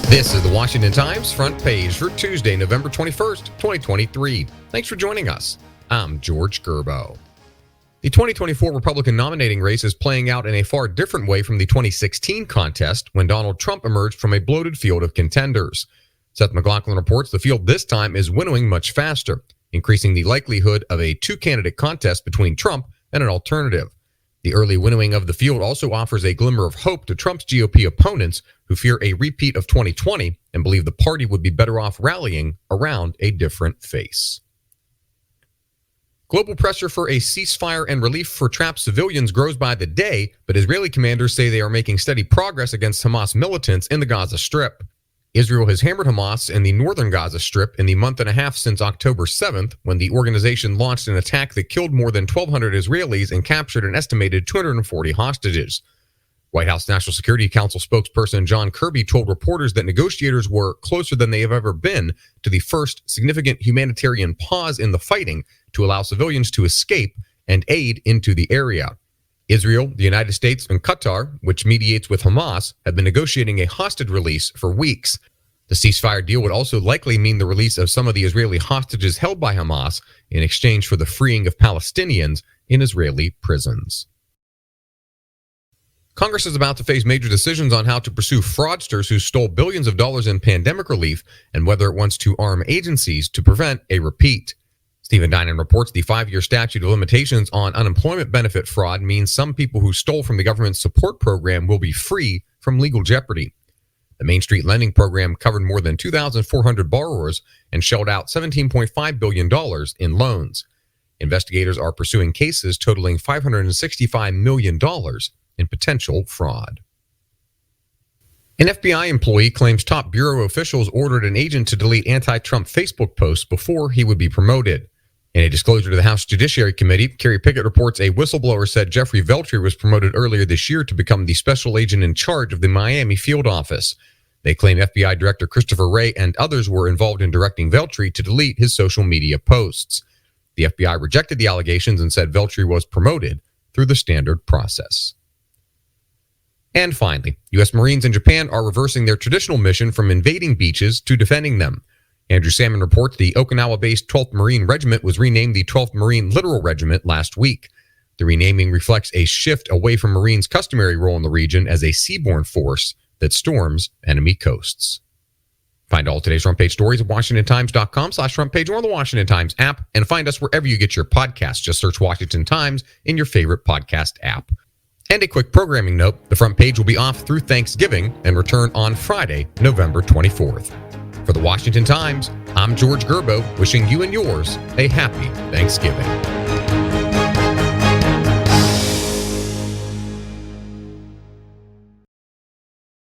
This is the Washington Times front page for Tuesday, November 21st, 2023. Thanks for joining us. I'm George Gerbo. The 2024 Republican nominating race is playing out in a far different way from the 2016 contest when Donald Trump emerged from a bloated field of contenders. Seth MacLachlan reports the field this time is winnowing much faster, increasing the likelihood of a two-candidate contest between Trump and an alternative. The early winnowing of the field also offers a glimmer of hope to Trump's GOP opponents who fear a repeat of 2020 and believe the party would be better off rallying around a different face. Global pressure for a ceasefire and relief for trapped civilians grows by the day, but Israeli commanders say they are making steady progress against Hamas militants in the Gaza Strip. Israel has hammered Hamas in the northern Gaza Strip in the month and a half since October 7th, when the organization launched an attack that killed more than 1,200 Israelis and captured an estimated 240 hostages. White House National Security Council spokesperson John Kirby told reporters that negotiators were closer than they have ever been to the first significant humanitarian pause in the fighting to allow civilians to escape and aid into the area. Israel, the United States, and Qatar, which mediates with Hamas, have been negotiating a hostage release for weeks. The ceasefire deal would also likely mean the release of some of the Israeli hostages held by Hamas in exchange for the freeing of Palestinians in Israeli prisons. Congress is about to face major decisions on how to pursue fraudsters who stole billions of dollars in pandemic relief and whether it wants to arm agencies to prevent a repeat. Stephen Dinan reports the 5-year statute of limitations on unemployment benefit fraud means some people who stole from the government's support program will be free from legal jeopardy. The Main Street Lending Program covered more than 2,400 borrowers and shelled out $17.5 billion in loans. Investigators are pursuing cases totaling $565 million in potential fraud. An FBI employee claims top bureau officials ordered an agent to delete anti-Trump Facebook posts before he would be promoted. In a disclosure to the House Judiciary Committee, Kerry Pickett reports a whistleblower said Jeffrey Veltri was promoted earlier this year to become the special agent in charge of the Miami field office. They claim FBI Director Christopher Wray and others were involved in directing Veltri to delete his social media posts. The FBI rejected the allegations and said Veltri was promoted through the standard process. And finally, U.S. Marines in Japan are reversing their traditional mission from invading beaches to defending them. Andrew Salmon reports the Okinawa-based 12th Marine Regiment was renamed the 12th Marine Littoral Regiment last week. The renaming reflects a shift away from Marines' customary role in the region as a seaborne force that storms enemy coasts. Find all today's front page stories at WashingtonTimes.com/front page or on the Washington Times app, and find us wherever you get your podcasts. Just search Washington Times in your favorite podcast app. And a quick programming note, the front page will be off through Thanksgiving and return on Friday, November 24th. For the Washington Times, I'm George Gerbo, wishing you and yours a happy Thanksgiving.